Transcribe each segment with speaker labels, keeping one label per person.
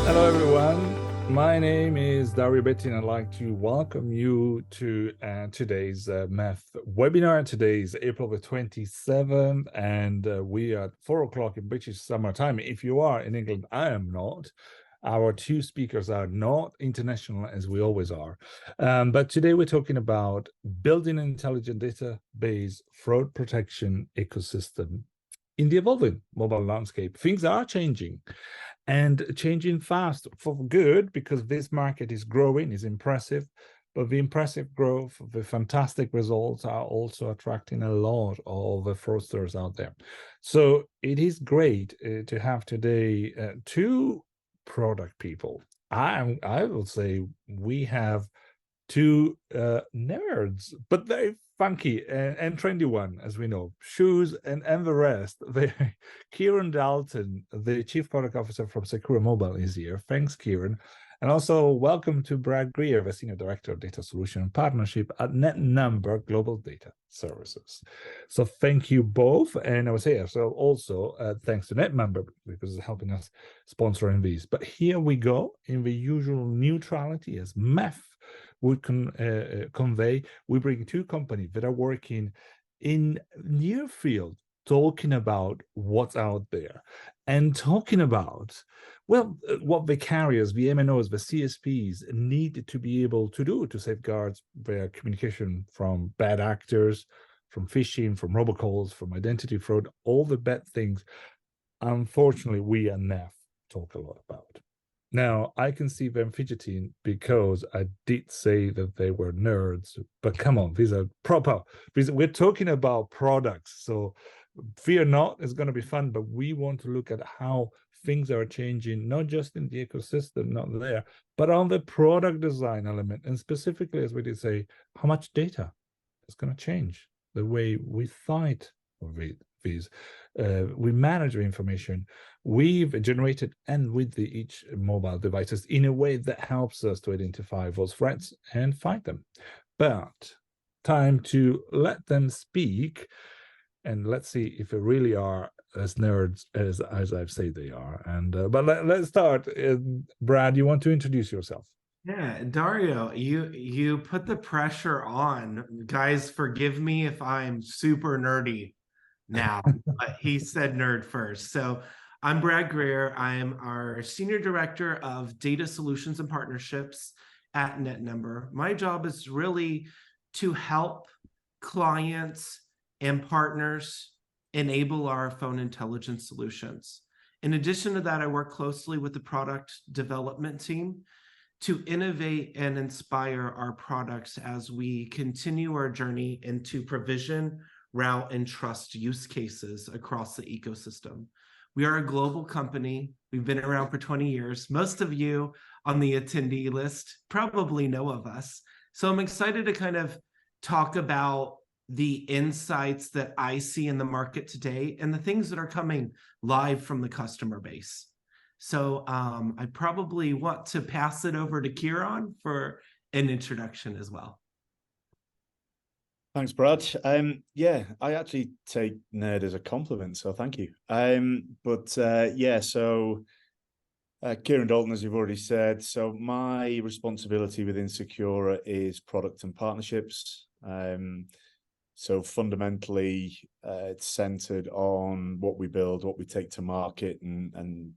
Speaker 1: Hello, everyone. My name is Dario Betti, and I'd like to welcome you to today's MEF webinar. Today is April the 27th, and we are at 4 o'clock in British summer time. If you are in England, I am not. Our two speakers are not international, as we always are. But today we're talking about building an intelligent database fraud protection ecosystem in the evolving mobile landscape. Things are changing and changing fast for good, because this market is growing, is impressive, but the impressive growth, the fantastic results are also attracting a lot of fraudsters out there. So it is great to have today two product people. I will say we have two nerds, but very funky and trendy one, as we know. Shoes and the rest. Kieran Dalton, the Chief Product Officer from Secure Mobile, is here. Thanks, Kieran. And also welcome to Brad Greer, the Senior Director of Data Solution and Partnership at NetNumber Global Data Services. So thank you both. And I would say so also thanks to NetNumber, because it's helping us sponsoring these. But here we go in the usual neutrality as MEF would convey. We bring two companies that are working in near field, talking about what's out there and talking about, well, what the carriers, the MNOs, the CSPs need to be able to do to safeguard their communication from bad actors, from phishing, from robocalls, from identity fraud, all the bad things. Unfortunately, we at NEF talk a lot about. Now, I can see them fidgeting because I did say that they were nerds, but come on, these are proper. We're talking about products, so fear not, it's going to be fun, but we want to look at how things are changing, not just in the ecosystem, not there, but on the product design element, and specifically, as we did say, how much data is going to change the way we fight these. We manage the information we've generated and with each mobile devices in a way that helps us to identify those threats and fight them. But time to let them speak, and let's see if they really are as nerds as I've said they are. And but let's start. Brad, you want to introduce yourself?
Speaker 2: Yeah, Dario, you put the pressure on. Guys, forgive me if I'm super nerdy now, but he said nerd first. So I'm Brad Greer. I'm our Senior Director of Data Solutions and Partnerships at NetNumber. My job is really to help clients and partners enable our phone intelligence solutions. In addition to that, I work closely with the product development team to innovate and inspire our products as we continue our journey into provision, route, and trust use cases across the ecosystem. We are a global company. We've been around for 20 years. Most of you on the attendee list probably know of us. So I'm excited to kind of talk about the insights that I see in the market today and the things that are coming live from the customer base. So I probably want to pass it over to Kieran for an introduction as well.
Speaker 3: Thanks, Brad. Yeah, I actually take nerd as a compliment, so thank you. Yeah, so Kieran Dalton, as you've already said, so my responsibility within Secura is product and partnerships. So fundamentally, it's centered on what we build, what we take to market, and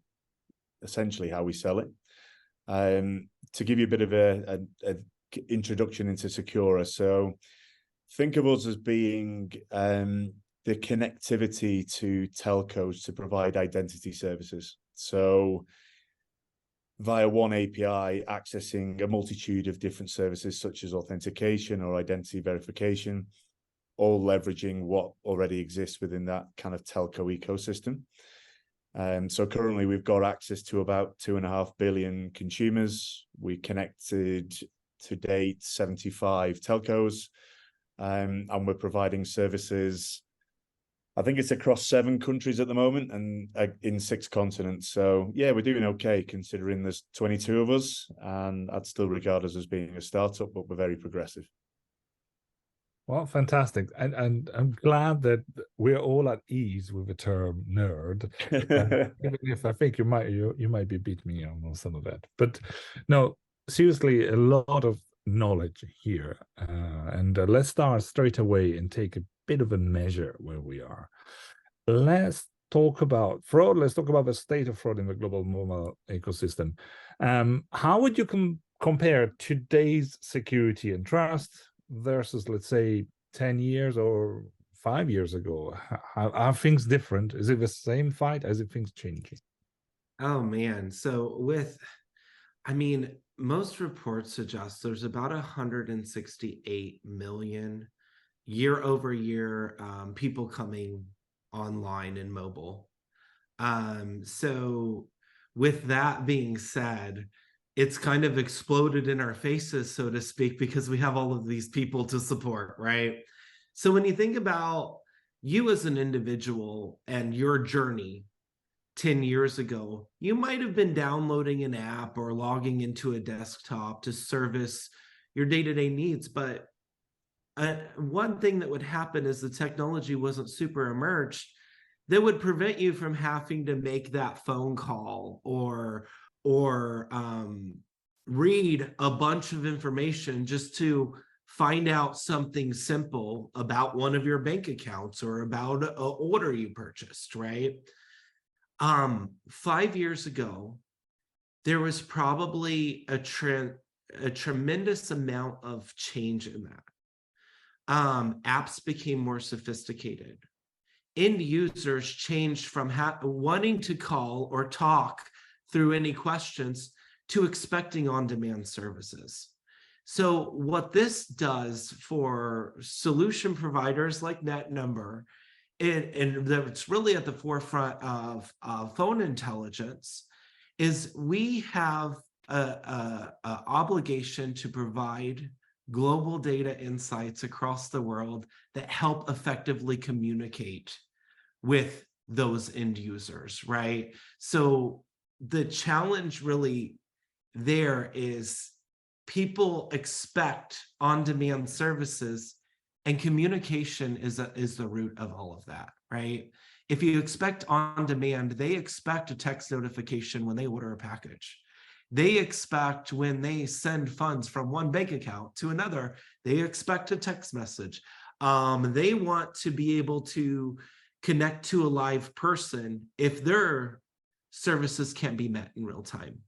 Speaker 3: essentially how we sell it. To give you a bit of an introduction into Secura, so think of us as being the connectivity to telcos to provide identity services. So via one API, accessing a multitude of different services such as authentication or identity verification, all leveraging what already exists within that kind of telco ecosystem. So currently we've got access to about 2.5 billion consumers. We connected to date 75 telcos, and we're providing services. I think it's across 7 countries at the moment and in 6 continents. So yeah, we're doing okay considering there's 22 of us, and I'd still regard us as being a startup, but we're very progressive.
Speaker 1: Well, fantastic. And I'm glad that we're all at ease with the term nerd. Even if I think you might be beat me on some of that. But no, seriously, a lot of knowledge here. And let's start straight away and take a bit of a measure where we are. Let's talk about fraud. Let's talk about the state of fraud in the global mobile ecosystem. How would you compare today's security and trust versus, let's say, 10 years or 5 years ago? Are things different? Is it the same fight? Is it things changing?
Speaker 2: Oh man. So most reports suggest there's about 168 million year over year people coming online and mobile. So with that being said, it's kind of exploded in our faces, so to speak, because we have all of these people to support, right? So when you think about you as an individual and your journey 10 years ago, you might have been downloading an app or logging into a desktop to service your day-to-day needs. But one thing that would happen is the technology wasn't super emerged that would prevent you from having to make that phone call or read a bunch of information just to find out something simple about one of your bank accounts or about an order you purchased, right? 5 years ago, there was probably a tremendous amount of change in that. Apps became more sophisticated. End users changed from wanting to call or talk through any questions to expecting on-demand services. So what this does for solution providers like NetNumber, and that's really at the forefront of phone intelligence, is we have a obligation to provide global data insights across the world that help effectively communicate with those end users, right? So the challenge really there is people expect on-demand services, and communication is the root of all of that, right? If you expect on-demand, they expect a text notification when they order a package. They expect when they send funds from one bank account to another, they expect a text message. They want to be able to connect to a live person if their services can't be met in real time.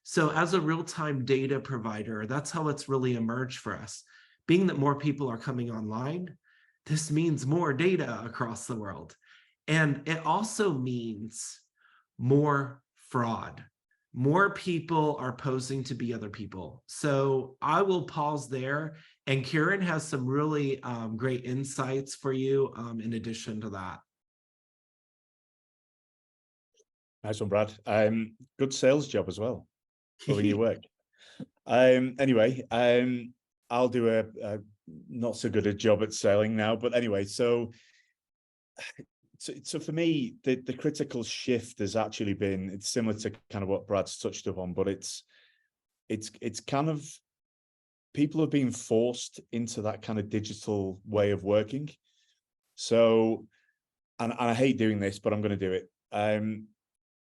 Speaker 2: So as a real-time data provider, that's how it's really emerged for us. Being that more people are coming online, this means more data across the world. And it also means more fraud. More people are posing to be other people. So I will pause there. And Kieran has some really great insights for you in addition to that.
Speaker 3: Nice one, Brad. Good sales job as well. Loving your work. Anyway, I'll do a not so good a job at selling now, but anyway, so for me, the critical shift has actually been, it's similar to kind of what Brad's touched upon, but it's kind of, people have been forced into that kind of digital way of working. So, and I hate doing this, but I'm going to do it.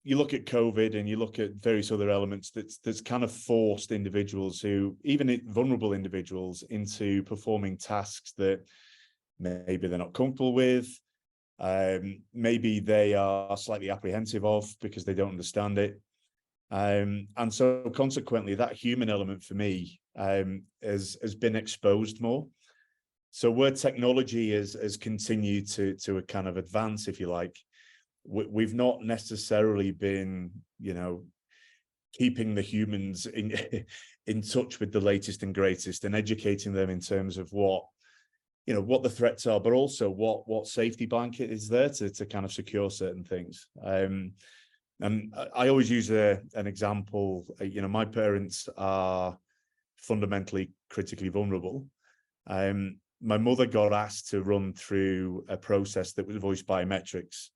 Speaker 3: You look at COVID and you look at various other elements that's kind of forced individuals who, even vulnerable individuals, into performing tasks that maybe they're not comfortable with. Maybe they are slightly apprehensive of because they don't understand it. And so consequently, that human element for me has been exposed more. So where technology has continued to a kind of advance, if you like, we've not necessarily been, keeping the humans in touch with the latest and greatest and educating them in terms of what the threats are, but also what safety blanket is there to kind of secure certain things. And I always use an example. My parents are fundamentally critically vulnerable. My mother got asked to run through a process that was voice biometrics.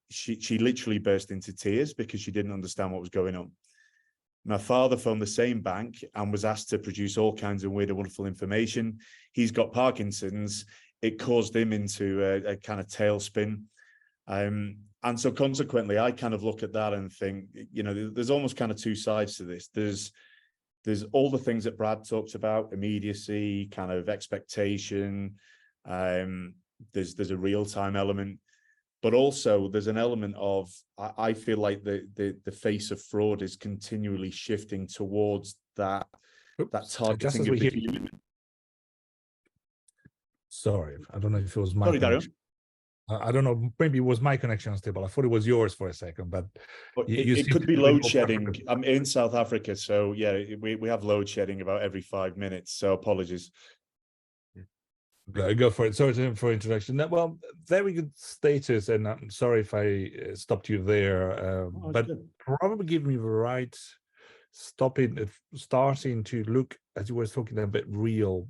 Speaker 3: She literally burst into tears because she didn't understand what was going on. My father phoned the same bank and was asked to produce all kinds of weird and wonderful information. He's got Parkinson's. It caused him into a kind of tailspin. And so consequently, I kind of look at that and think, you know, there's almost kind of two sides to this. There's all the things that Brad talked about, immediacy, kind of expectation. There's a real-time element. But also there's an element of, I feel like the face of fraud is continually shifting towards that targeting of the human.
Speaker 1: Sorry, I don't know if it was my
Speaker 3: Sorry, Dario.
Speaker 1: connection. I don't know, maybe it was my connection unstable. I thought it was yours for a second, but
Speaker 3: it could be load shedding. I'm in South Africa, so yeah, we have load shedding about every 5 minutes, so apologies.
Speaker 1: Go for it. Sorry for introduction. Well, very good status, and I'm sorry if I stopped you there, but
Speaker 3: good.
Speaker 1: probably give me the right starting to look, as you were talking about, real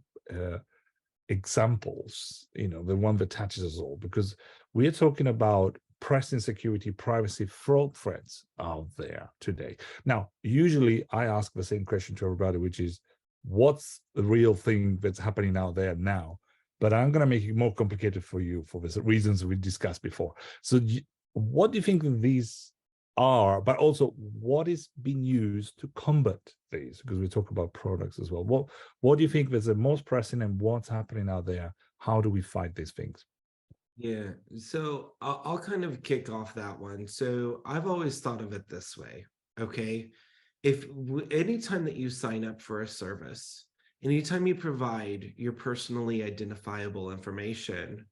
Speaker 1: examples, you know, the one that touches us all, because we're talking about pressing security, privacy, fraud threats out there today. Now, usually I ask the same question to everybody, which is, what's the real thing that's happening out there now? But I'm going to make it more complicated for you for the reasons we discussed before. So what do you think these are, but also what is being used to combat these? Because we talk about products as well. What do you think is the most pressing, and what's happening out there? How do we fight these things?
Speaker 2: Yeah, so I'll kind of kick off that one. So I've always thought of it this way, okay? Anytime that you sign up for a service, anytime you provide your personally identifiable information,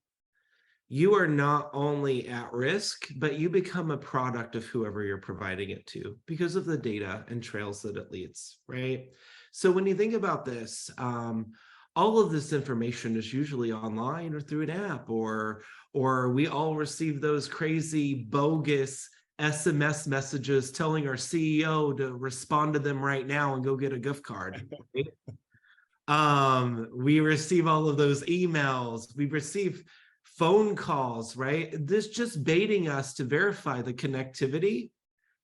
Speaker 2: you are not only at risk, but you become a product of whoever you're providing it to because of the data and trails that it leads, right? So when you think about this, all of this information is usually online or through an app, or we all receive those crazy bogus SMS messages telling our CEO to respond to them right now and go get a gift card. Right? We receive all of those emails. We receive phone calls, right? This just baiting us to verify the connectivity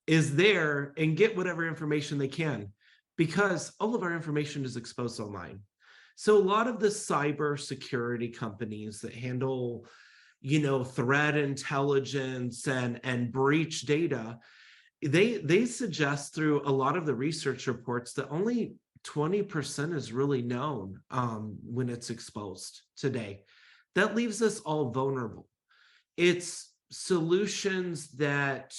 Speaker 2: is there and get whatever information they can, because all of our information is exposed online. So a lot of the cyber security companies that handle, you know, threat intelligence and breach data, they suggest through a lot of the research reports that only 20% is really known when it's exposed today. That leaves us all vulnerable. It's solutions that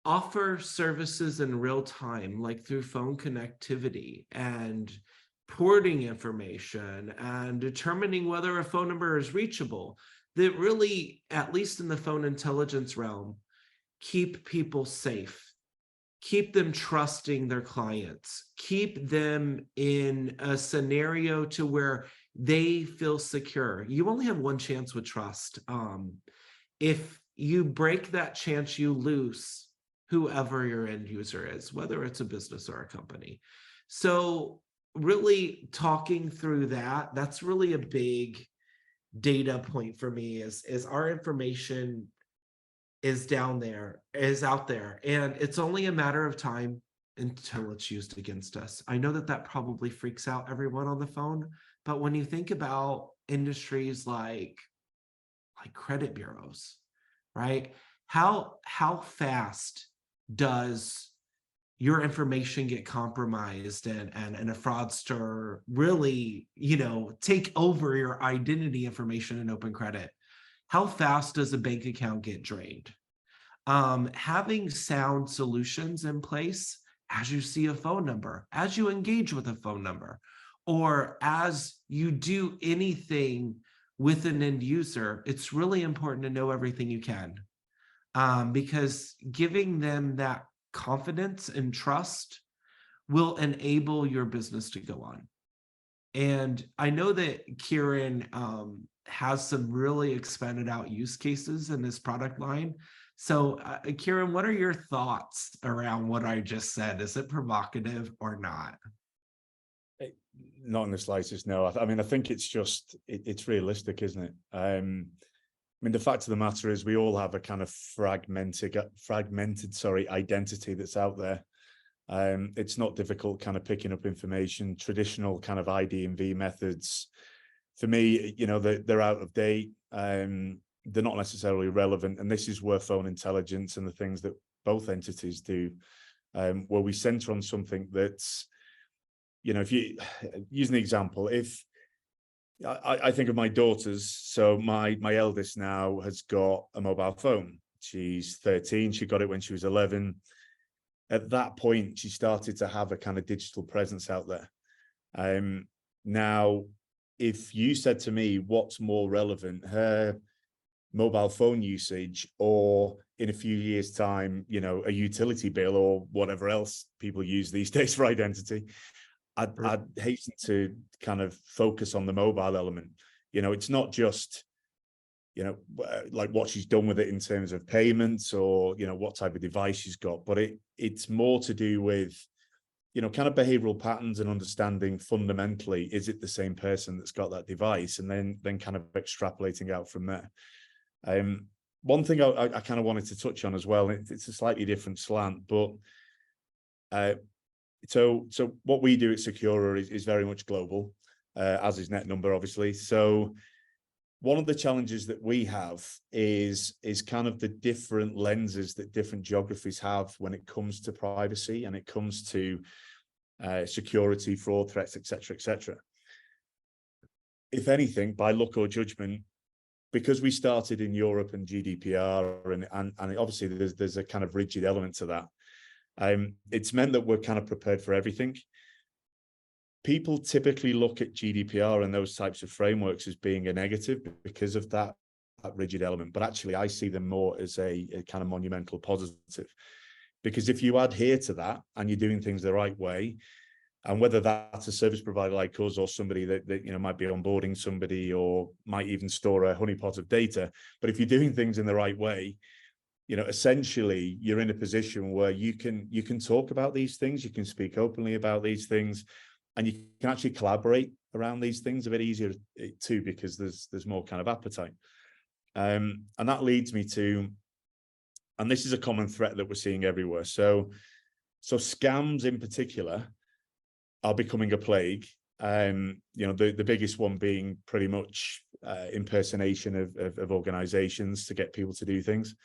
Speaker 2: offer services in real time, like through phone connectivity and porting information and determining whether a phone number is reachable, that really, at least in the phone intelligence realm, keep people safe, keep them trusting their clients, keep them in a scenario to where they feel secure. You only have one chance with trust. If you break that chance, you lose whoever your end user is, whether it's a business or a company. So really talking through that, that's really a big data point for me, is our information is out there, and it's only a matter of time until it's used against us. I know that probably freaks out everyone on the phone, but when you think about industries like credit bureaus, right? How fast does your information get compromised and a fraudster really, you know, take over your identity information in open credit? How fast does a bank account get drained? Having sound solutions in place as you see a phone number, as you engage with a phone number, or as you do anything with an end user, it's really important to know everything you can, because giving them that confidence and trust will enable your business to go on. And I know that Kieran has some really expanded out use cases in this product line. So Kieran, what are your thoughts around what I just said? Is it provocative or not?
Speaker 3: Not in the slightest, no. I mean, I think it's just, it's realistic, isn't it? I mean, the fact of the matter is we all have a kind of fragmented, identity that's out there. It's not difficult kind of picking up information. Traditional kind of ID and V methods, for me, you know, they're out of date. They're not necessarily relevant. And this is where phone intelligence and the things that both entities do, where we center on something that's, you know, if you use an example, if I think of my daughters, so my eldest now has got a mobile phone. She's 13. She got it when she was 11. At that point, she started to have a kind of digital presence out there. Now, if you said to me, what's more relevant, her mobile phone usage, or in a few years' time, you know, a utility bill or whatever else people use these days for identity, I'd hasten to kind of focus on the mobile element. You know, it's not just, you know, like what she's done with it in terms of payments or, you know, what type of device she's got, but it's more to do with, you know, kind of behavioral patterns and understanding fundamentally, is it the same person that's got that device? And then kind of extrapolating out from there. One thing I kind of wanted to touch on as well, it's a slightly different slant, but so what we do at Secura is very much global, as is NetNumber, obviously. So one of the challenges that we have is kind of the different lenses that different geographies have when it comes to privacy and it comes to security, fraud threats, etc., etc. If anything, by luck or judgment, because we started in Europe and GDPR, and obviously there's a kind of rigid element to that. It's meant that we're kind of prepared for everything. People typically look at GDPR and those types of frameworks as being a negative because of that rigid element. But actually, I see them more as a kind of monumental positive. Because if you adhere to that and you're doing things the right way, and whether that's a service provider like us or somebody that you know might be onboarding somebody or might even store a honeypot of data, but if you're doing things in the right way, you know, essentially you're in a position where you can talk about these things, you can speak openly about these things, and you can actually collaborate around these things a bit easier too, because there's more kind of appetite. And that leads me to, and this is a common threat that we're seeing everywhere. So scams in particular are becoming a plague. You know, the biggest one being pretty much impersonation of organizations to get people to do things.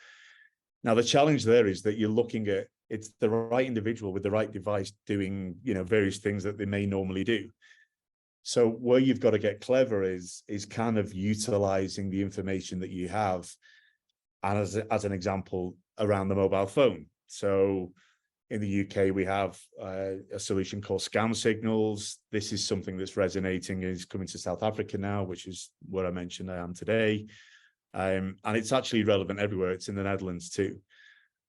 Speaker 3: Now, the challenge there is that you're looking at, it's the right individual with the right device doing, you know, various things that they may normally do. So where you've got to get clever is kind of utilizing the information that you have, and as an example, around the mobile phone. So in the UK, we have a solution called Scam Signals. This is something that's resonating, is coming to South Africa now, which is where I mentioned I am today. And it's actually relevant everywhere. It's in the Netherlands too.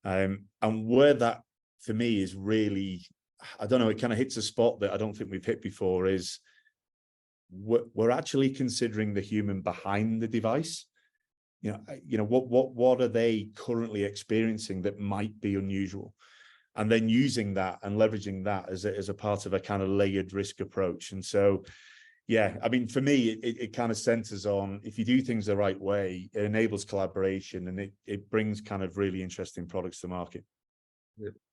Speaker 3: And where that, for me, is really, I don't know, it kind of hits a spot that I don't think we've hit before, is we're actually considering the human behind the device. You know, what are they currently experiencing that might be unusual? And then using that and leveraging that as a part of a kind of layered risk approach. And so, yeah, I mean, for me, it kind of centers on, if you do things the right way, it enables collaboration, and it brings kind of really interesting products to market.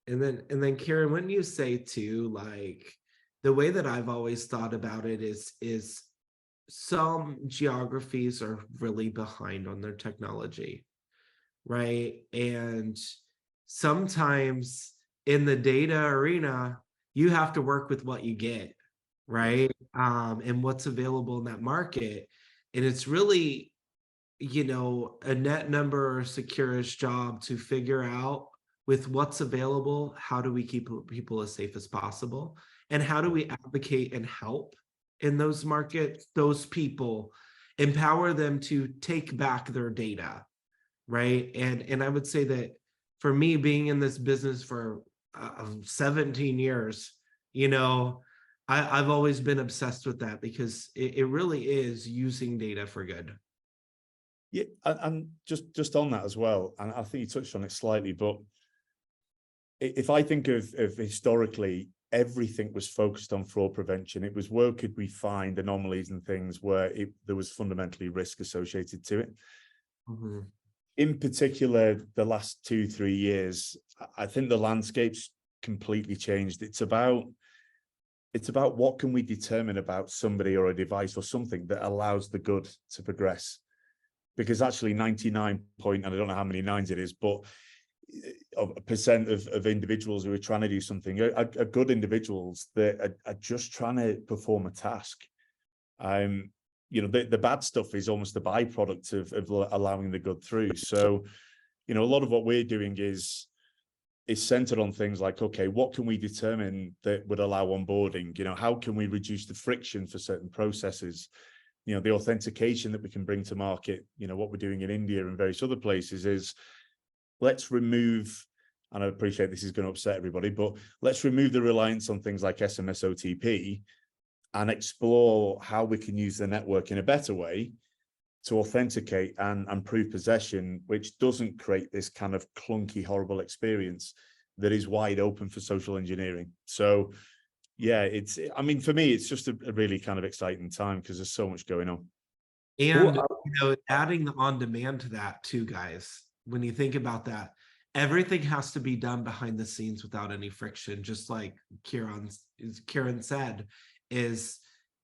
Speaker 2: And then Kieran, wouldn't you say too, like the way that I've always thought about it is some geographies are really behind on their technology, right? And sometimes in the data arena, you have to work with what you get, right? And what's available in that market. And it's really, you know, a NetNumber or Secura's job to figure out, with what's available, how do we keep people as safe as possible? And how do we advocate and help in those markets, those people, empower them to take back their data, right? And I would say that for me, being in this business for 17 years, you know, I've always been obsessed with that, because it really is using data for good.
Speaker 3: Yeah, and just on that as well, and I think you touched on it slightly, but if I think of historically, everything was focused on fraud prevention. It was, where could we find anomalies and things where there was fundamentally risk associated to it.
Speaker 2: Mm-hmm.
Speaker 3: In particular, the last 2-3 years, I think the landscape's completely changed. It's about what can we determine about somebody or a device or something that allows the good to progress. Because actually 99 point, and I don't know how many nines it is, but percent of individuals who are trying to do something are good individuals that are just trying to perform a task. You know, the bad stuff is almost a byproduct of allowing the good through. So, you know, a lot of what we're doing is centered on things like, okay, what can we determine that would allow onboarding? You know, how can we reduce the friction for certain processes? You know, the authentication that we can bring to market. You know, what we're doing in India and various other places is, let's remove, and I appreciate this is going to upset everybody, but let's remove the reliance on things like SMS OTP and explore how we can use the network in a better way to authenticate and prove possession, which doesn't create this kind of clunky, horrible experience that is wide open for social engineering. So yeah, I mean, for me, it's just a really kind of exciting time because there's so much going on.
Speaker 2: And, you know, adding the on-demand to that too, guys, when you think about that, everything has to be done behind the scenes without any friction, just like Kieran said, is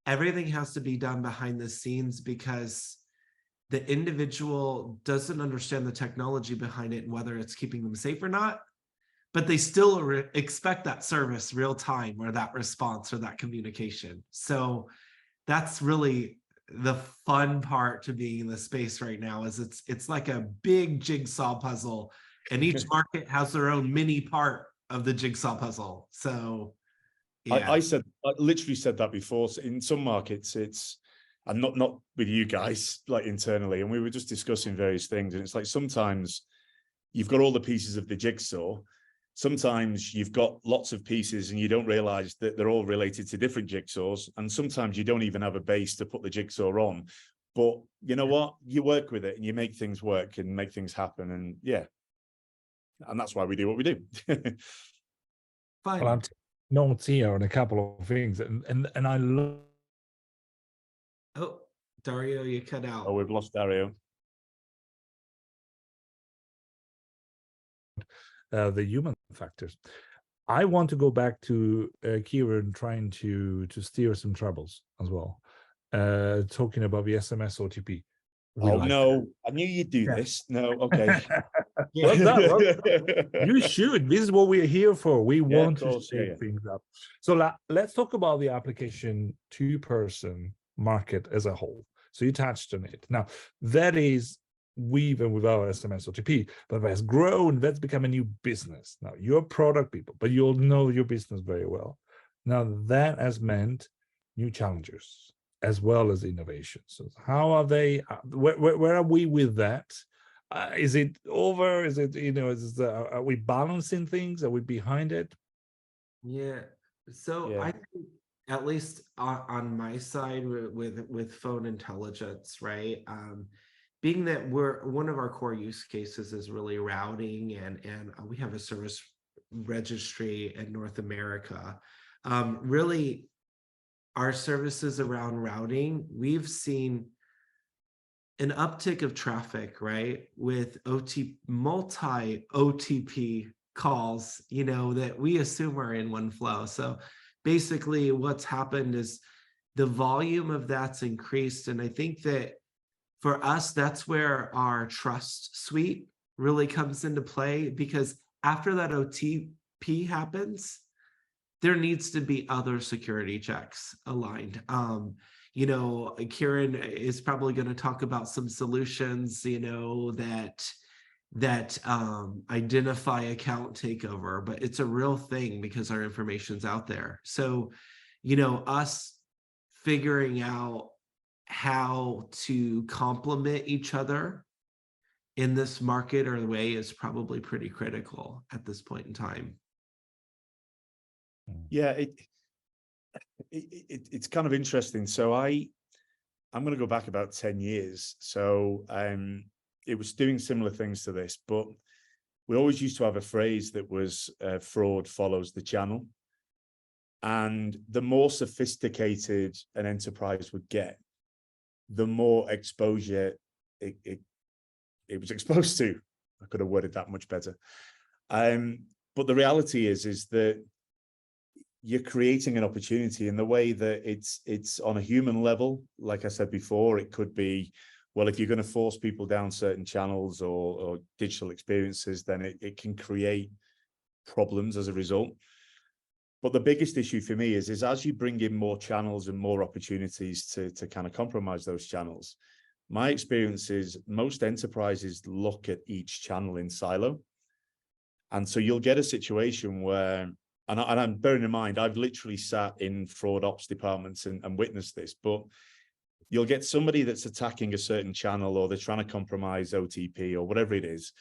Speaker 2: everything has to be done behind the scenes because the individual doesn't understand the technology behind it and whether it's keeping them safe or not, but they still expect that service real time or that response or that communication. So that's really the fun part to being in the space right now, is it's like a big jigsaw puzzle, and each market has their own mini part of the jigsaw puzzle. So yeah,
Speaker 3: I literally said that before. So in some markets, and not with you guys, like internally, and we were just discussing various things, and it's like sometimes you've got all the pieces of the jigsaw. Sometimes you've got lots of pieces and you don't realize that they're all related to different jigsaws. And sometimes you don't even have a base to put the jigsaw on. But you know what? You work with it and you make things work and make things happen. And yeah, and that's why we do what we do.
Speaker 2: fine.
Speaker 1: Well, I'm notes here on a couple of things, and I love.
Speaker 2: Oh, Dario, you cut out.
Speaker 3: Oh, we've lost Dario.
Speaker 1: The human factors. I want to go back to Kieran trying to steer some troubles as well. Talking about the SMS OTP.
Speaker 3: No, I knew you'd do this. No, okay.
Speaker 1: Well, you should. This is what we're here for. We want to shake things up. So let's talk about the application two-person market as a whole. So you touched on it. Now, that is with and without SMS OTP, but that's grown. That's become a new business. Now, you're product people, but you'll know your business very well. Now, that has meant new challenges as well as innovations. So how are they? Where are we with that? Is it over? Is it, you know, are we balancing things? Are we behind it?
Speaker 2: Yeah. So
Speaker 3: Yeah.
Speaker 2: I think, at least on my side with phone intelligence, right? Being that one of our core use cases is really routing, and we have a service registry in North America. Really, our services around routing, we've seen an uptick of traffic, right? With multi OTP calls, you know, that we assume are in one flow. So basically what's happened is the volume of that's increased. And I think that for us, that's where our trust suite really comes into play, because after that OTP happens, there needs to be other security checks aligned. You know, Kieran is probably going to talk about some solutions, you know, that identify account takeover, but it's a real thing because our information's out there. So, you know, us figuring out how to complement each other in this market or way is probably pretty critical at this point in time.
Speaker 3: Yeah, it's kind of interesting. So I'm going to go back about 10 years. So it was doing similar things to this, but we always used to have a phrase that was fraud follows the channel. And the more sophisticated an enterprise would get, the more exposure it was exposed to. I could have worded that much better. But But the reality is that you're creating an opportunity in the way that it's on a human level. Like I said before, it could be, well, if you're going to force people down certain channels or digital experiences, then it can create problems as a result. But the biggest issue for me is as you bring in more channels and more opportunities to kind of compromise those channels, my experience is most enterprises look at each channel in silo. And so you'll get a situation where, and I'm bearing in mind, I've literally sat in fraud ops departments and witnessed this, but you'll get somebody that's attacking a certain channel, or they're trying to compromise OTP or whatever it is,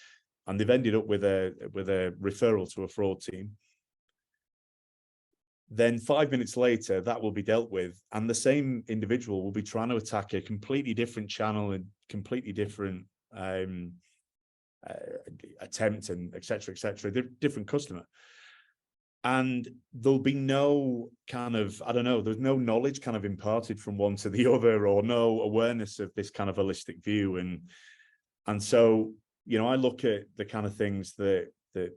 Speaker 3: and they've ended up with a referral to a fraud team. Then 5 minutes later, that will be dealt with, and the same individual will be trying to attack a completely different channel and completely different attempt, and et cetera, different customer. And there'll be no kind of, I don't know, there's no knowledge kind of imparted from one to the other, or no awareness of this kind of holistic view. And so, you know, I look at the kind of things that the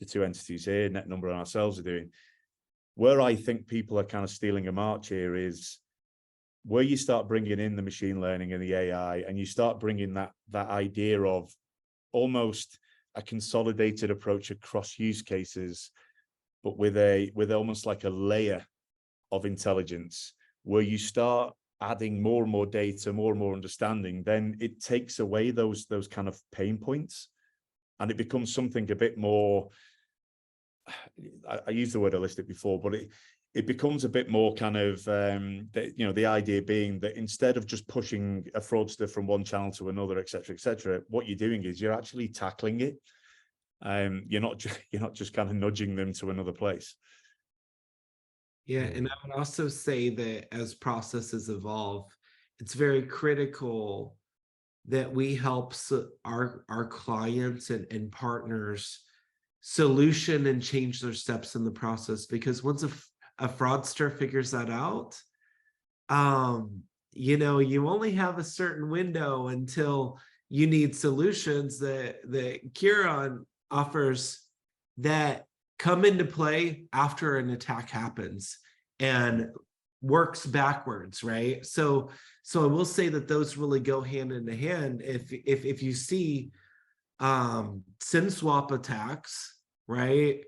Speaker 3: two entities here, Net Number and ourselves, are doing. Where I think people are kind of stealing a march here is where you start bringing in the machine learning and the AI, and you start bringing that idea of almost a consolidated approach across use cases, but with almost like a layer of intelligence, where you start adding more and more data, more and more understanding, then it takes away those kind of pain points, and it becomes something a bit more, I used the word holistic before, but it becomes a bit more kind of, you know, the idea being that instead of just pushing a fraudster from one channel to another, et cetera, what you're doing is you're actually tackling it. You're not just kind of nudging them to another place.
Speaker 2: Yeah, and I would also say that as processes evolve, it's very critical that we help our clients and partners solution and change their steps in the process, because once a fraudster figures that out, you know, you only have a certain window until you need solutions that Kieran offers that come into play after an attack happens and works backwards, right? So I will say that those really go hand in hand. If you see SIM swap attacks, right,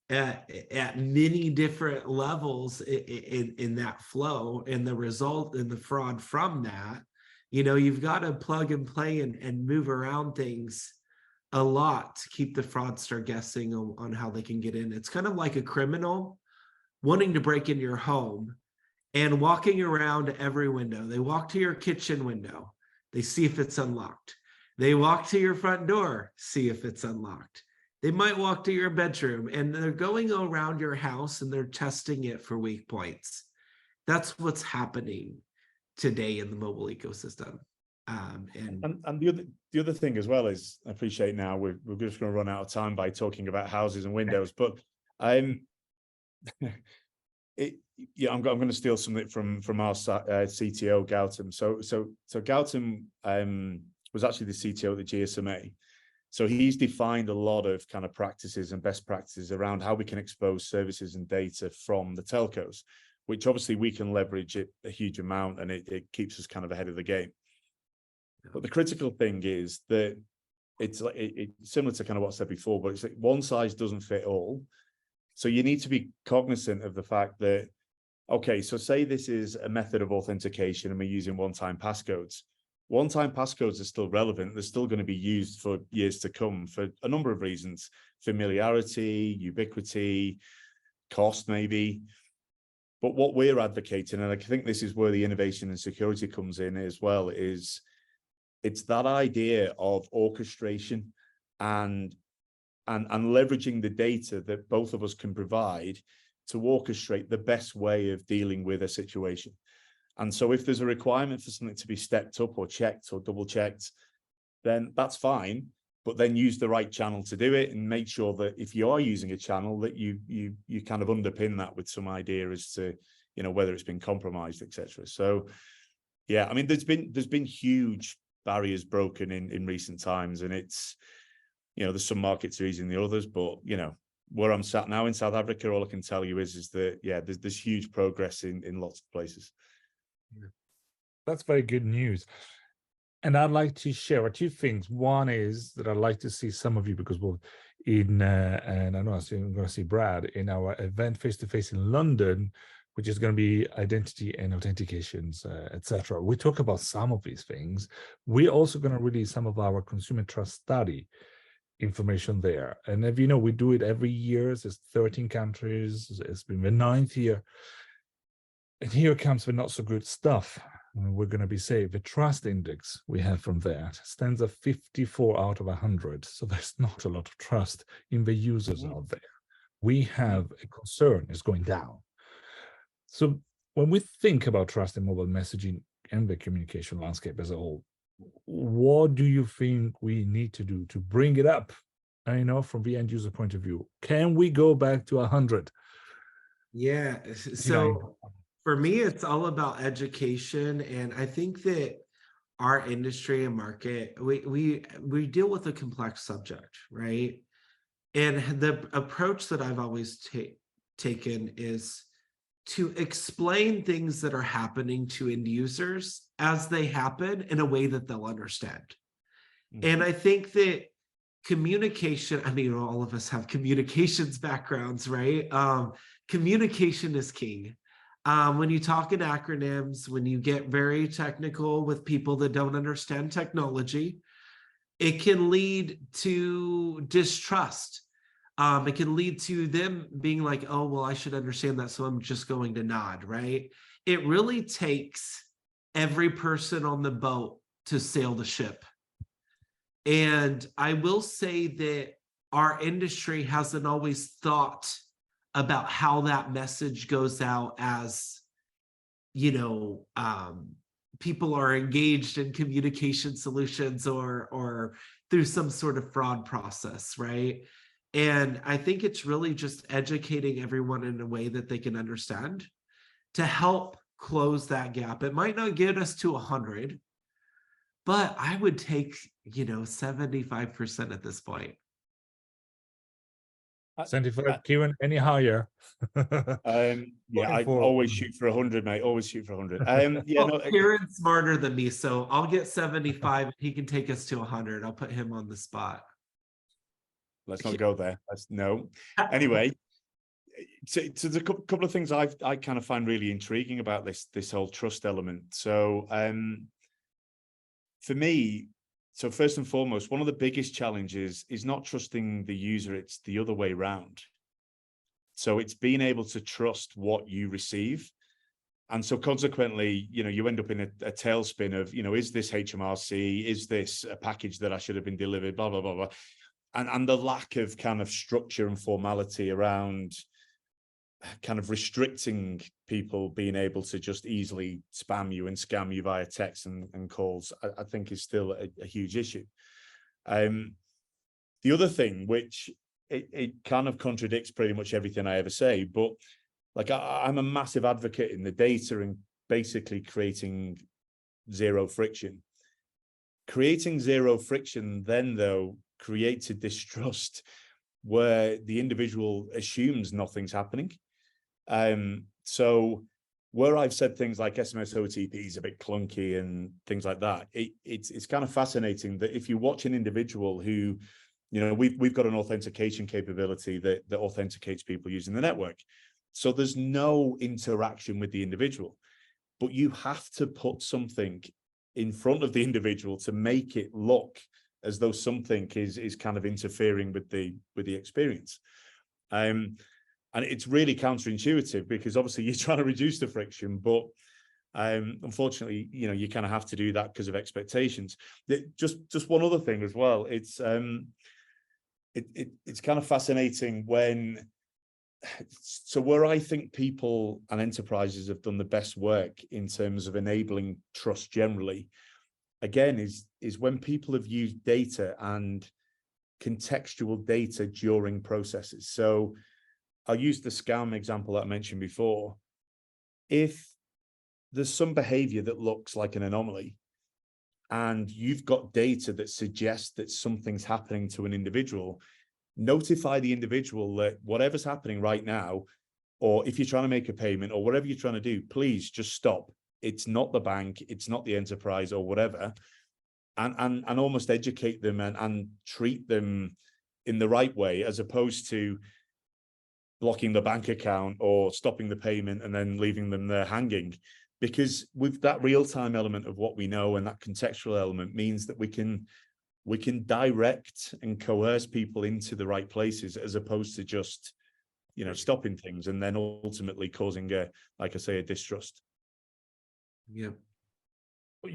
Speaker 2: at many different levels in that flow, and the result in the fraud from that, you know, you've got to plug and play and move around things a lot to keep the fraudster guessing on how they can get in. It's kind of like a criminal wanting to break into your home and walking around every window. They walk to your kitchen window, they see if it's unlocked. They walk to your front door, see if it's unlocked. They might walk to your bedroom, and they're going around your house and they're testing it for weak points. That's what's happening today in the mobile ecosystem. And
Speaker 3: the other thing as well is, I appreciate now we're just going to run out of time by talking about houses and windows, but I'm going to steal something from our CTO Gautam. So Gautam was actually the CTO at the GSMA. So he's defined a lot of kind of practices and best practices around how we can expose services and data from the telcos, which obviously we can leverage it a huge amount, and it keeps us kind of ahead of the game. But the critical thing is that it's similar to kind of what I said before, but it's like one size doesn't fit all. So you need to be cognizant of the fact that, okay, so say this is a method of authentication and we're using one-time passcodes. One-time passcodes are still relevant. They're still going to be used for years to come for a number of reasons: familiarity, ubiquity, cost maybe. But what we're advocating, and I think this is where the innovation and security comes in as well, is it's that idea of orchestration and leveraging the data that both of us can provide to orchestrate the best way of dealing with a situation. And so if there's a requirement for something to be stepped up or checked or double checked, then that's fine, but then use the right channel to do it, and make sure that if you are using a channel that you kind of underpin that with some idea as to, you know, whether it's been compromised, etc. So yeah, I mean, there's been huge barriers broken in recent times, and it's You know, there's some markets are easier than the others, but you know, where I'm sat now in South Africa, all I can tell you is that yeah, there's huge progress in lots of places.
Speaker 1: That's very good news. And I'd like to share two things. One is that I'd like to see some of you, because we'll and I know I'm going to see Brad in our event face-to-face in London, which is going to be identity and authentications, etc. We talk about some of these things. We're also going to release some of our consumer trust study information there. And if you know, we do it every year. There's 13 countries. It's been the 9th year. And here comes the not so good stuff. We're going to be saying the trust index we have from there stands at 54 out of 100. So there's not a lot of trust in the users out there. We have a concern it's going down. So when we think about trust in mobile messaging and the communication landscape as a whole, what do you think we need to do to bring it up? I know from the end user point of view, can we go back to 100?
Speaker 2: Yeah. So for me, it's all about education. And I think that our industry and market, we deal with a complex subject, right? And the approach that I've always taken is to explain things that are happening to end users as they happen in a way that they'll understand. And I think that communication, I mean, all of us have communications backgrounds, right? Communication is king. When you talk in acronyms, when you get very technical with people that don't understand technology, it can lead to distrust. It can lead to them being like, oh, well, I should understand that, so I'm just going to nod, right? It really takes every person on the boat to sail the ship. And I will say that our industry hasn't always thought about how that message goes out as, you know, people are engaged in communication solutions or through some sort of fraud process, right? And I think it's really just educating everyone in a way that they can understand to help close that gap. It might not get us to 100, but I would take, 75% at this point.
Speaker 1: 75, Kieran, any higher?
Speaker 3: Yeah, I always shoot for 100, mate. Always shoot for 100. Yeah,
Speaker 2: well, Kieran's smarter than me, so I'll get 75. He can take us to 100. I'll put him on the spot.
Speaker 3: Let's not go there. No. Anyway, so there's a couple of things I kind of find really intriguing about this whole trust element. So for me, so first and foremost, one of the biggest challenges is not trusting the user, it's the other way around. So it's being able to trust what you receive. And so consequently, you end up in a tailspin of, is this HMRC? Is this a package that I should have been delivered? Blah, blah, blah, blah. And the lack of kind of structure and formality around kind of restricting people being able to just easily spam you and scam you via text and calls, I think is still a huge issue. The other thing, which it kind of contradicts pretty much everything I ever say, but like I'm a massive advocate in the data and basically creating zero friction. Creating zero friction then, though, creates a distrust where the individual assumes nothing's happening. So where I've said things like SMS OTP is a bit clunky and things like that, it's kind of fascinating that if you watch an individual who, we've got an authentication capability that authenticates people using the network. So there's no interaction with the individual, but you have to put something in front of the individual to make it look as though something is kind of interfering with the experience. And it's really counterintuitive because obviously you're trying to reduce the friction, but unfortunately, you kind of have to do that because of expectations. Just one other thing as well. It's kind of fascinating when, so where I think people and enterprises have done the best work in terms of enabling trust generally, again, is when people have used data and contextual data during processes. So I'll use the scam example that I mentioned before. If there's some behavior that looks like an anomaly and you've got data that suggests that something's happening to an individual, notify the individual that whatever's happening right now, or if you're trying to make a payment or whatever you're trying to do, please just stop. It's not the bank, it's not the enterprise or whatever, and almost educate them and treat them in the right way, as opposed to blocking the bank account or stopping the payment and then leaving them there hanging. Because with that real-time element of what we know and that contextual element means that we can direct and coerce people into the right places, as opposed to just, you know, stopping things and then ultimately causing a, like I say, a distrust.
Speaker 2: Yep.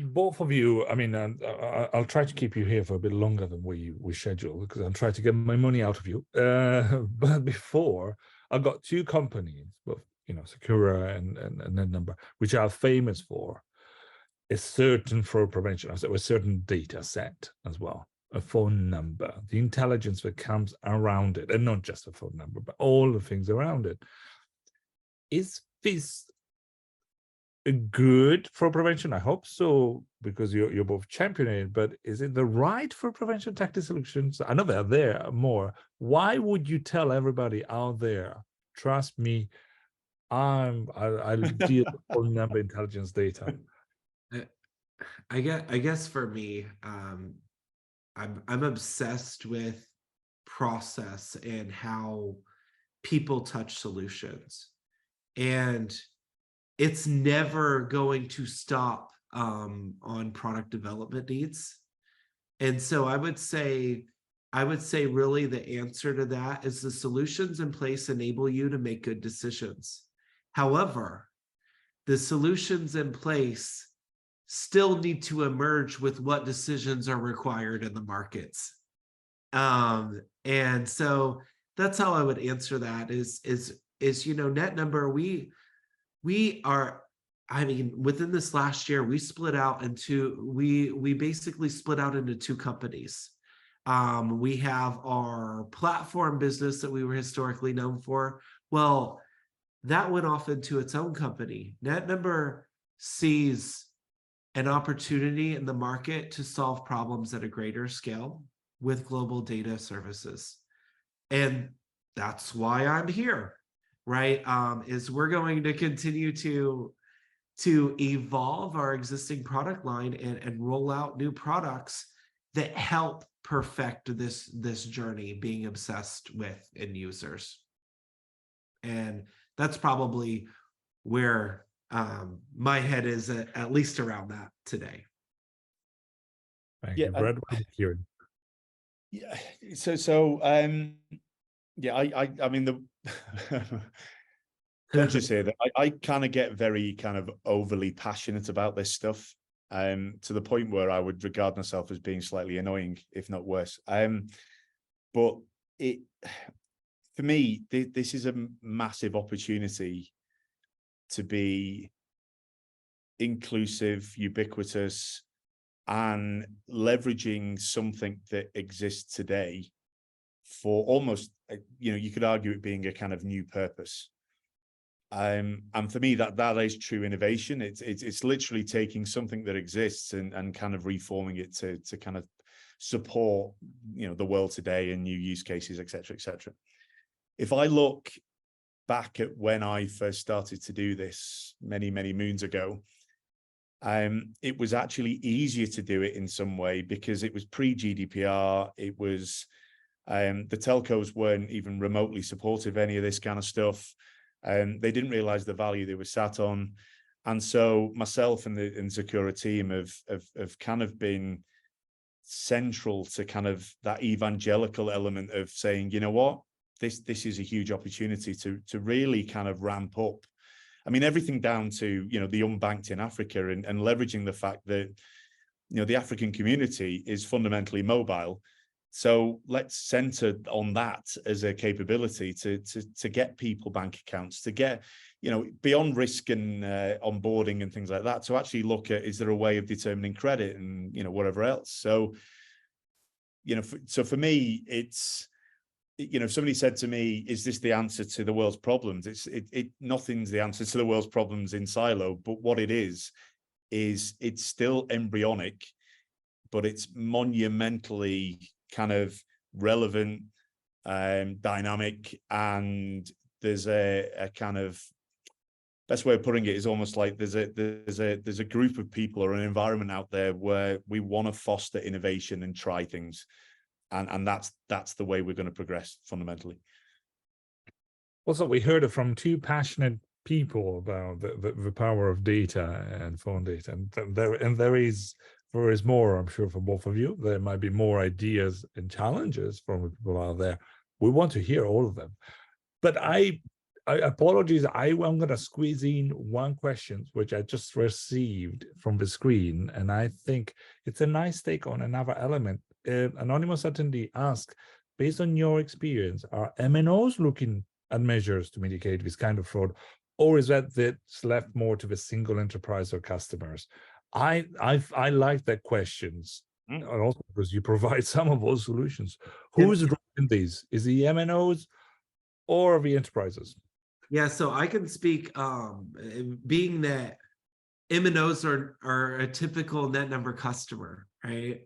Speaker 1: Both of you, I mean, I'll try to keep you here for a bit longer than we schedule, because I'm trying to get my money out of you. But before, I've got two companies, both, you know, Secura and NetNumber, which are famous for a certain fraud prevention, so a certain data set as well, a phone number, the intelligence that comes around it, and not just a phone number, but all the things around it. Is this a good fraud prevention? I hope so, because you're both championing it, but is it the right fraud prevention tactic solutions? I know they're there more. Why would you tell everybody out there, trust me, I'll deal with phone number intelligence data?
Speaker 2: I guess for me, I'm obsessed with process and how people touch solutions, and it's never going to stop on product development needs. And so I would say really the answer to that is the solutions in place enable you to make good decisions. However, the solutions in place still need to emerge with what decisions are required in the markets. And so that's how I would answer that is, you know, NetNumber, we are, I mean, within this last year, we split out into, we basically split out into two companies. We have our platform business that we were historically known for. Well, that went off into its own company. NetNumber sees an opportunity in the market to solve problems at a greater scale with global data services. And that's why I'm here, right? Is we're going to continue to evolve our existing product line and roll out new products that help perfect this journey, being obsessed with end users. And that's probably where my head is at least around that today.
Speaker 1: Thank you, Brad. What are you hearing?
Speaker 3: Yeah. Yeah, I mean, the conscious here that I kind of get very kind of overly passionate about this stuff, to the point where I would regard myself as being slightly annoying, if not worse. But it, for me, this is a massive opportunity to be inclusive, ubiquitous, and leveraging something that exists today for almost, you know, you could argue it being a kind of new purpose. And for me, that is true innovation. It's literally taking something that exists and kind of reforming it to kind of support, you know, the world today and new use cases, et cetera, et cetera. If I look back at when I first started to do this many, many moons ago, it was actually easier to do it in some way because it was pre-GDPR. It was, the telcos weren't even remotely supportive of any of this kind of stuff. They didn't realize the value they were sat on. And so myself and the Secura team have kind of been central to kind of that evangelical element of saying, you know what, this is a huge opportunity to really kind of ramp up. I mean, everything down to, you know, the unbanked in Africa and leveraging the fact that, you know, the African community is fundamentally mobile. So let's center on that as a capability to get people bank accounts, to get, you know, beyond risk and onboarding and things like that, to actually look at, is there a way of determining credit and, you know, whatever else. So, you know, so for me, it's, you know, if somebody said to me, is this the answer to the world's problems? Nothing's the answer to the world's problems in silo, but what it is it's still embryonic. but it's monumentally kind of relevant, dynamic, and there's a kind of, best way of putting it is almost like there's a group of people or an environment out there where we want to foster innovation and try things, and that's the way we're going to progress fundamentally.
Speaker 1: Also, we heard it from two passionate people about the power of data and phone data, and there is more, I'm sure, for both of you. There might be more ideas and challenges from the people out there. We want to hear all of them, but I apologize. I'm going to squeeze in one question which I just received from the screen, and I think it's a nice take on another element. Anonymous attendee asked, based on your experience, are MNOs looking at measures to mitigate this kind of fraud, or is that's left more to the single enterprise or customers? I like that questions, and also because you provide some of those solutions. Who's driving these? Is the MNOs or the enterprises?
Speaker 2: Yeah, so I can speak, being that MNOs are a typical net number customer, right?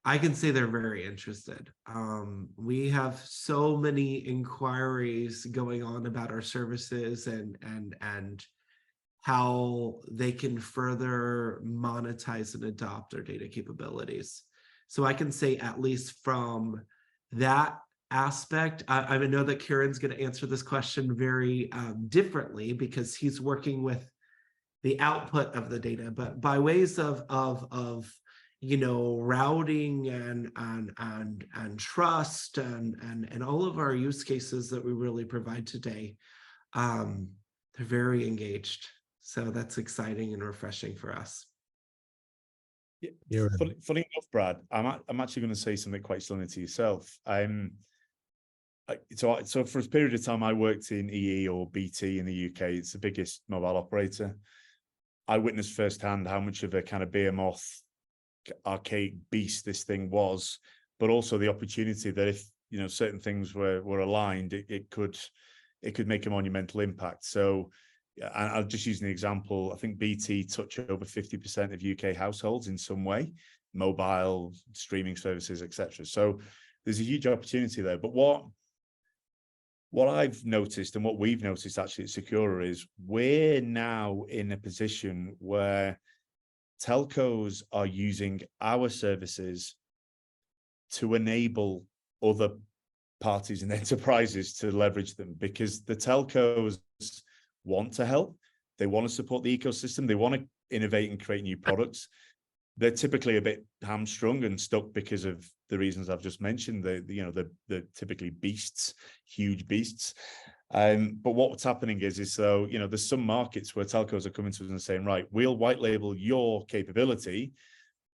Speaker 2: I can say they're very interested. We have so many inquiries going on about our services and how they can further monetize and adopt our data capabilities. So I can say, at least from that aspect, I know that Kieran's going to answer this question very differently, because he's working with the output of the data, but by ways of routing and trust and all of our use cases that we really provide today, they're very engaged. So that's exciting and refreshing for us.
Speaker 3: Yeah, funny enough, Brad, I'm actually going to say something quite similar to yourself. So for a period of time, I worked in EE or BT in the UK. It's the biggest mobile operator. I witnessed firsthand how much of a kind of behemoth, archaic beast this thing was, but also the opportunity that if certain things were aligned, it could make a monumental impact. So, and I'll just use an example. I think BT touch over 50% of UK households in some way, mobile, streaming services, etc. So there's a huge opportunity there. But what I've noticed, and what we've noticed actually at Secura, is we're now in a position where telcos are using our services to enable other parties and enterprises to leverage them, because the telcos want to help. They want to support the ecosystem. They want to innovate and create new products. They're typically a bit hamstrung and stuck because of the reasons I've just mentioned. They're typically beasts, huge beasts. But what's happening is so, there's some markets where telcos are coming to us and saying, right, we'll white label your capability.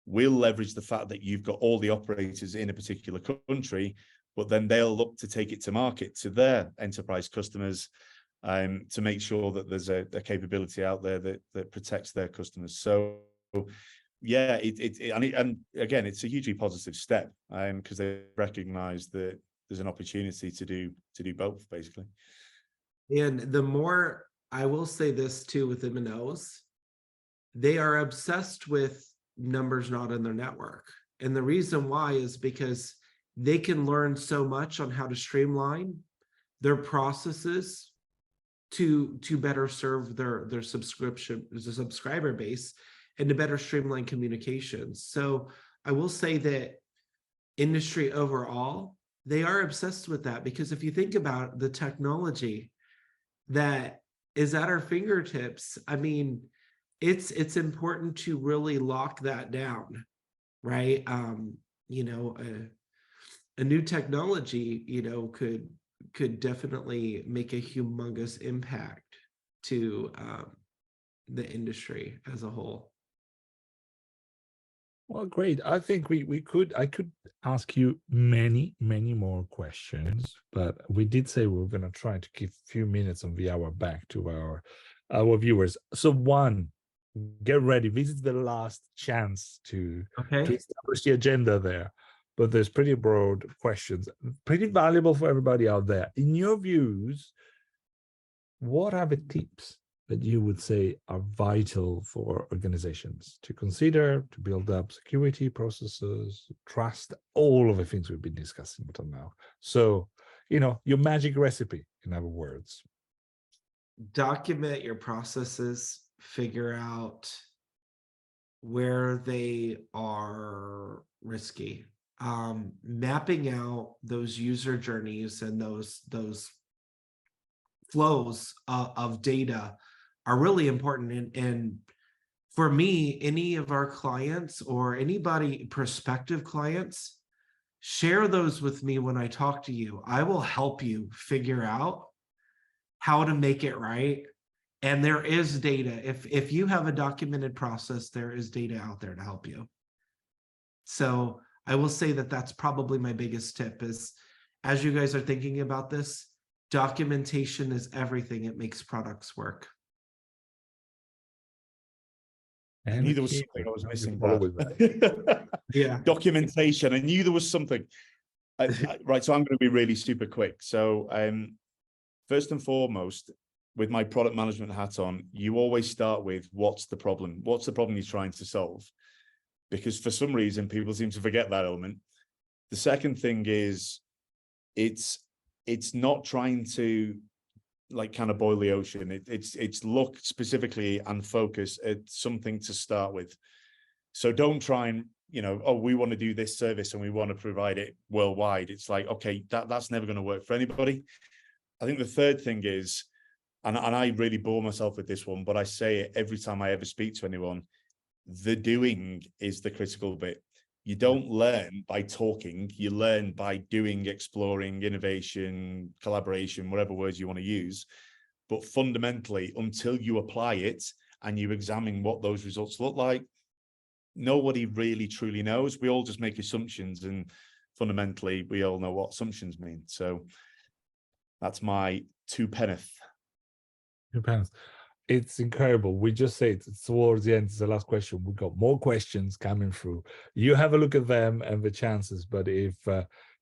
Speaker 3: We'll leverage the fact that you've got all the operators in a particular country, but then they'll look to take it to market to their enterprise customers, to make sure that there's a capability out there that protects their customers. So yeah, and again, it's a hugely positive step, because they recognize that there's an opportunity to do both, basically.
Speaker 2: And the more, I will say this too, with MNOs, they are obsessed with numbers not in their network. And the reason why is because they can learn so much on how to streamline their processes to better serve their subscriber base, and to better streamline communications. So I will say that industry overall, they are obsessed with that, because if you think about the technology that is at our fingertips, I mean, it's important to really lock that down, right? A new technology, could definitely make a humongous impact to the industry as a whole.
Speaker 1: Well, great. I think I could ask you many more questions, but we did say we were going to try to give a few minutes of the hour back to our viewers. So get ready. This is the last chance to establish the agenda there. But there's pretty broad questions, pretty valuable for everybody out there. In your views, what are the tips that you would say are vital for organizations to consider to build up security processes, trust, all of the things we've been discussing until now? So, your magic recipe, in other words.
Speaker 2: Document your processes, figure out where they are risky. Mapping out those user journeys and those flows of data are really important. And for me, any of our clients or anybody, prospective clients, share those with me when I talk to you. I will help you figure out how to make it right. And there is data. If you have a documented process, there is data out there to help you. So I will say that that's probably my biggest tip is, as you guys are thinking about this, documentation is everything. It makes products work.
Speaker 3: I knew there was something I was missing, Brad.
Speaker 2: Yeah.
Speaker 3: Documentation. I knew there was something. Right, so I'm going to be really super quick. So first and foremost, with my product management hat on, you always start with what's the problem? What's the problem you're trying to solve? Because for some reason, people seem to forget that element. The second thing is it's not trying to like kind of boil the ocean. It's look specifically and focus at something to start with. So don't try and, oh, we want to do this service and we want to provide it worldwide. It's like, okay, that's never going to work for anybody. I think the third thing is, and I really bore myself with this one, but I say it every time I ever speak to anyone, the doing is the critical bit. You don't learn by talking, you learn by doing, exploring, innovation, collaboration, whatever words you want to use. But fundamentally, until you apply it and you examine what those results look like, nobody really truly knows. We all just make assumptions, and fundamentally, we all know what assumptions mean. So that's my 2 penneth.
Speaker 1: 2 pence. It's incredible. We just said it's towards the end. It's the last question. We've got more questions coming through. You have a look at them and the chances, but if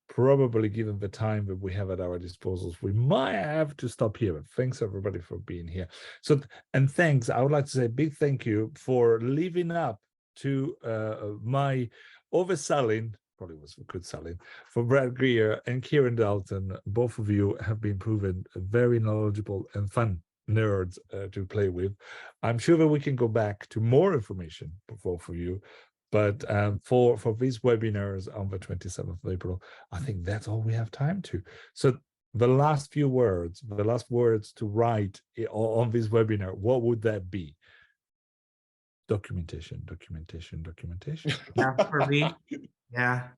Speaker 1: probably given the time that we have at our disposals, we might have to stop here. But thanks everybody for being here. So, and thanks, I would like to say a big thank you for living up to my overselling, probably was good selling, for Brad Greer and Kieran Dalton. Both of you have been proven very knowledgeable and fun nerds to play with. I'm sure that we can go back to more information for you, but for these webinars on the 27th of April, I think that's all we have time to. So the last few words, the last words to write on this webinar, what would that be? Documentation, documentation, documentation.
Speaker 2: Yeah, for me, yeah.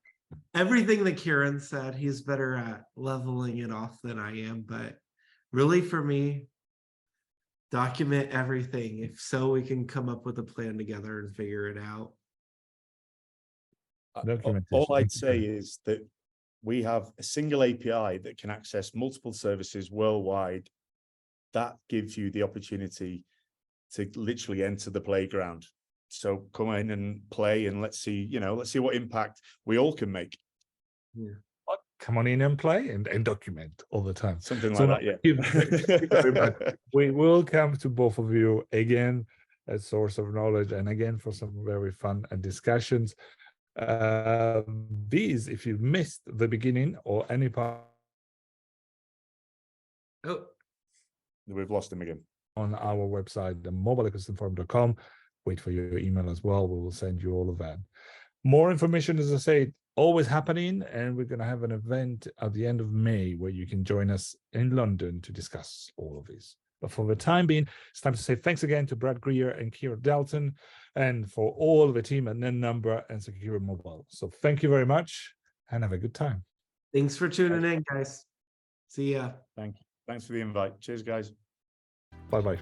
Speaker 2: Everything that Kieran said, he's better at leveling it off than I am, but really for me, document everything. If so, we can come up with a plan together and figure it out.
Speaker 3: All I'd say is that we have a single API that can access multiple services worldwide. That gives you the opportunity to literally enter the playground. So come in and play, and let's see what impact we all can make.
Speaker 2: Yeah.
Speaker 1: Come on in and play and document all the time.
Speaker 3: Something like that, yeah.
Speaker 1: Thank you very much. We will come to both of you again as source of knowledge, and again for some very fun discussions. These, if you missed the beginning or any part,
Speaker 3: we've lost him again.
Speaker 1: On our website, the mobileecosystemforum.com. Wait for your email as well. We will send you all of that. More information, as I said, always happening, and we're going to have an event at the end of May where you can join us in London to discuss all of this. But for the time being, it's time to say thanks again to Brad Greer and Kieran Dalton, and for all of the team at Number and Secure Mobile. So thank you very much, and have a good time.
Speaker 2: Thanks for tuning in, guys. See ya.
Speaker 3: Thanks for the invite. Cheers, guys.
Speaker 1: Bye-bye.